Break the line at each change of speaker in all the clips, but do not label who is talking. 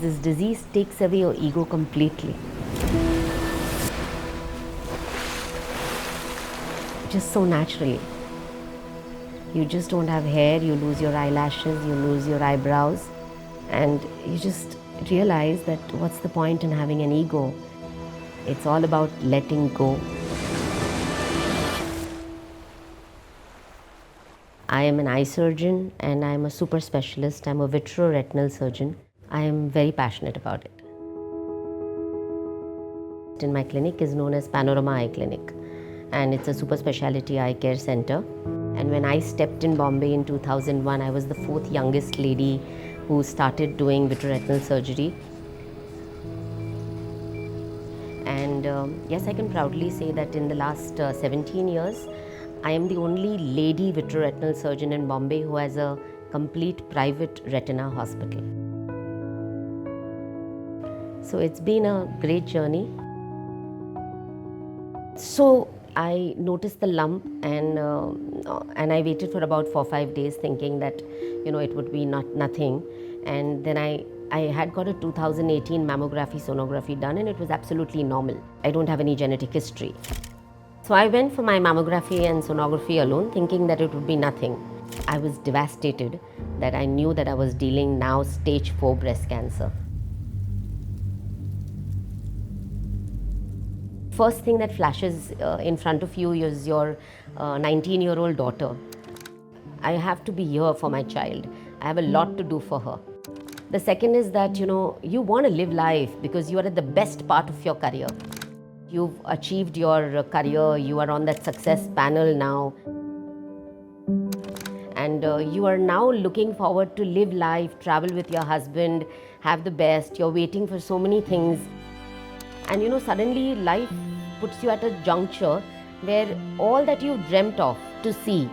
this disease takes away your ego completely. Just so naturally. You just don't have hair, you lose your eyelashes, you lose your eyebrows, and you just realize that what's the point in having an ego? It's all about letting go. I am an eye surgeon and I am a super specialist. I'm a vitreoretinal surgeon. I am very passionate about it. In my clinic is known as Panorama Eye Clinic, and it's a super specialty eye care center. And when I stepped in Bombay in 2001, I was the fourth youngest lady who started doing vitreoretinal surgery. And yes, I can proudly say that in the last 17 years, I am the only lady vitreoretinal surgeon in Bombay who has a complete private retina hospital. So it's been a great journey. So I noticed the lump, and I waited for about 4 or 5 days thinking that it would be nothing. And then I had got a 2018 mammography sonography done, and it was absolutely normal. I don't have any genetic history. So I went for my mammography and sonography alone, thinking that it would be nothing. I was devastated that I knew that I was dealing now stage 4 breast cancer. First thing that flashes in front of you is your 19-year-old daughter. I have to be here for my child. I have a lot to do for her. The second is that you want to live life because you are at the best part of your career. You've achieved your career, you are on that success panel now, and you are now looking forward to live life, travel with your husband, have the best. You're waiting for so many things. And suddenly life puts you at a juncture where all that you dreamt of to see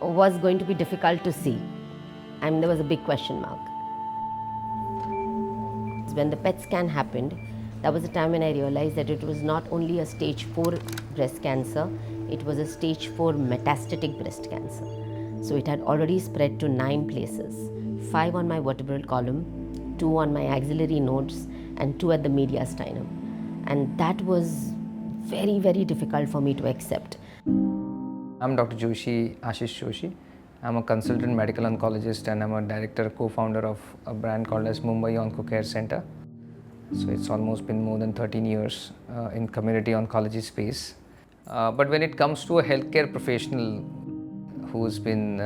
was going to be difficult to see. And there was a big question mark. When the PET scan happened, that was the time when I realized that it was not only a stage 4 breast cancer, it was a stage 4 metastatic breast cancer. So it had already spread to 9 places, 5 on my vertebral column, 2 on my axillary nodes, and 2 at the mediastinum. And that was very, very difficult for me to accept.
I'm Dr. Ashish Joshi. I'm a consultant medical oncologist and I'm a director, co-founder of a brand called as Mumbai Oncocare Center. So it's almost been more than 13 years in community oncology space. But when it comes to a healthcare professional who's been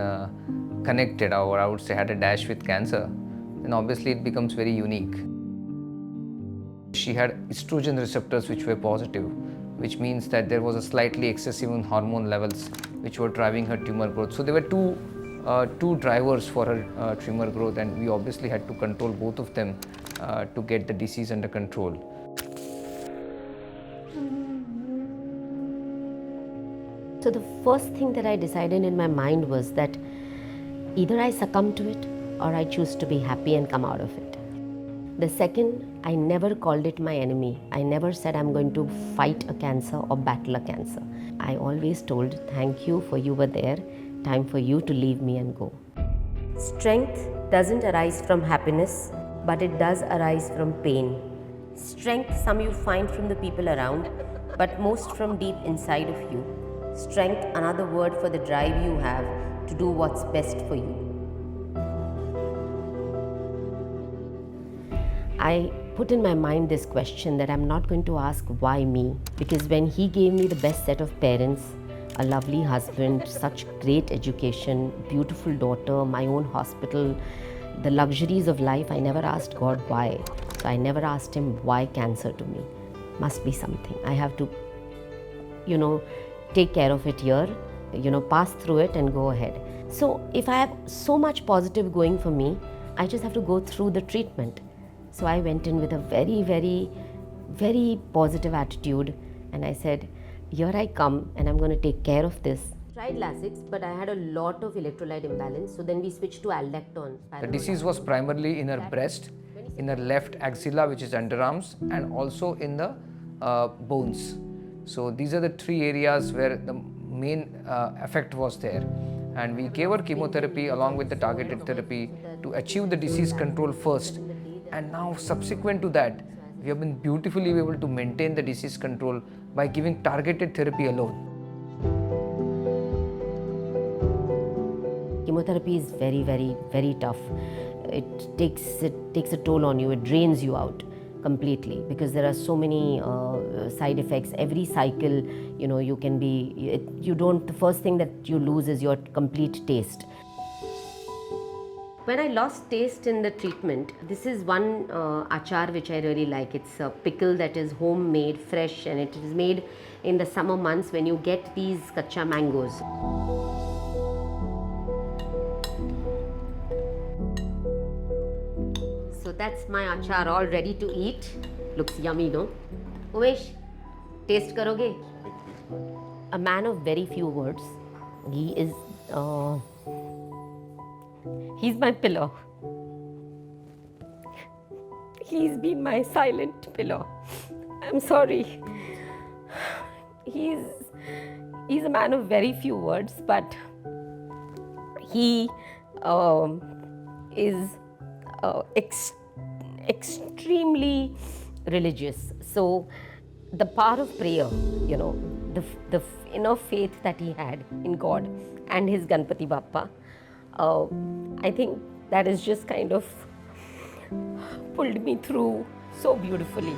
connected, or I would say had a dash with cancer, then obviously it becomes very unique. She had estrogen receptors which were positive, which means that there was a slightly excessive in hormone levels which were driving her tumor growth. So there were two drivers for her tumor growth, and we obviously had to control both of them to get the disease under control.
So the first thing that I decided in my mind was that either I succumb to it or I choose to be happy and come out of it. The second, I never called it my enemy. I never said I'm going to fight a cancer or battle a cancer. I always told, thank you for you were there, time for you to leave me and go. Strength doesn't arise from happiness, but it does arise from pain. Strength, some you find from the people around, but most from deep inside of you. Strength, another word for the drive you have to do what's best for you. I put in my mind this question that I'm not going to ask why me, because when he gave me the best set of parents, a lovely husband, such great education, beautiful daughter, my own hospital, the luxuries of life, I never asked God why. So I never asked him why cancer to me. Must be something. I have to, take care of it here, pass through it and go ahead. So if I have so much positive going for me, I just have to go through the treatment. So I went in with a very, very, very positive attitude, and I said, here I come and I'm going to take care of this. Tried Lasix, but I had a lot of electrolyte imbalance, so then we switched to Aldactone.
The disease was primarily in her breast, in her left axilla, which is underarms, and also in the bones. So these are the 3 areas where the main effect was there. And we gave her chemotherapy along with the targeted therapy to achieve the disease control first. And now subsequent to that, we have been beautifully able to maintain the disease control by giving targeted therapy alone.
Chemotherapy is very, very, very tough. It takes a toll on you. It drains you out completely because there are so many side effects. Every cycle, you can be. You don't. The first thing that you lose is your complete taste. When I lost taste in the treatment, this is one achar which I really like. It's a pickle that is homemade, fresh, and it is made in the summer months when you get these kacha mangoes. So that's my achar all ready to eat. Looks yummy, no? Umesh, taste karoge? A man of very few words. He is... he's my pillar. He's been my silent pillar. I'm sorry. He's a man of very few words, but he is extremely religious. So the power of prayer, the inner faith that he had in God and his Ganpati Bappa, I think that is just kind of pulled me through so beautifully.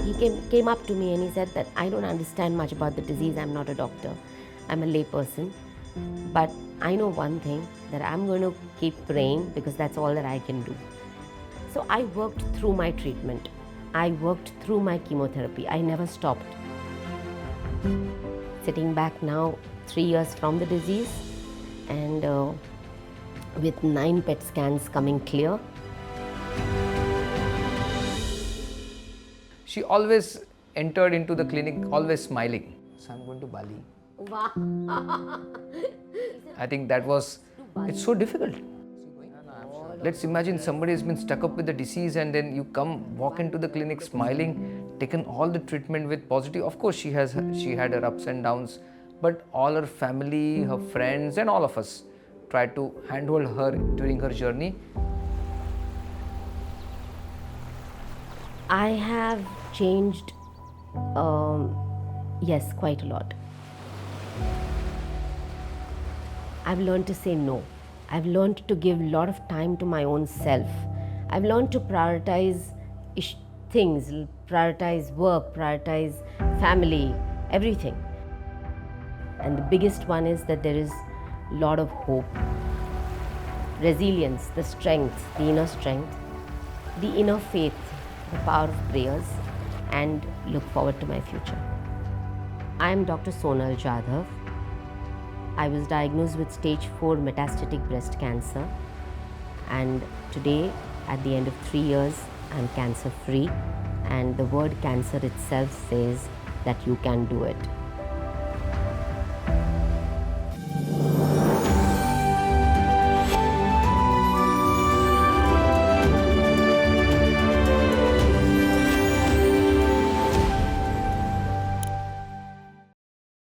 He came up to me and he said that I don't understand much about the disease. I'm not a doctor. I'm a lay person. But I know one thing, that I'm going to keep praying because that's all that I can do. So I worked through my treatment. I worked through my chemotherapy. I never stopped. Sitting back now, 3 years from the disease, and with 9 PET scans coming clear.
She always entered into the clinic always smiling. So I'm going to Bali.
Wow.
I think that was, it's so difficult. Let's imagine somebody has been stuck up with the disease and then you come, walk into the clinic smiling, taken all the treatment with positive. Of course, she had her ups and downs, but all her family, her friends and all of us tried to handhold her during her journey.
I have changed, yes, quite a lot. I've learned to say no. I've learned to give a lot of time to my own self. I've learned to prioritize things, prioritize work, prioritize family, everything. And the biggest one is that there is a lot of hope, resilience, the strength, the inner strength, the inner faith, the power of prayers, and look forward to my future. I am Dr. Sonal Jadav. I was diagnosed with stage 4 metastatic breast cancer, and today, at the end of 3 years, I am cancer free, and the word cancer itself says that you can do it.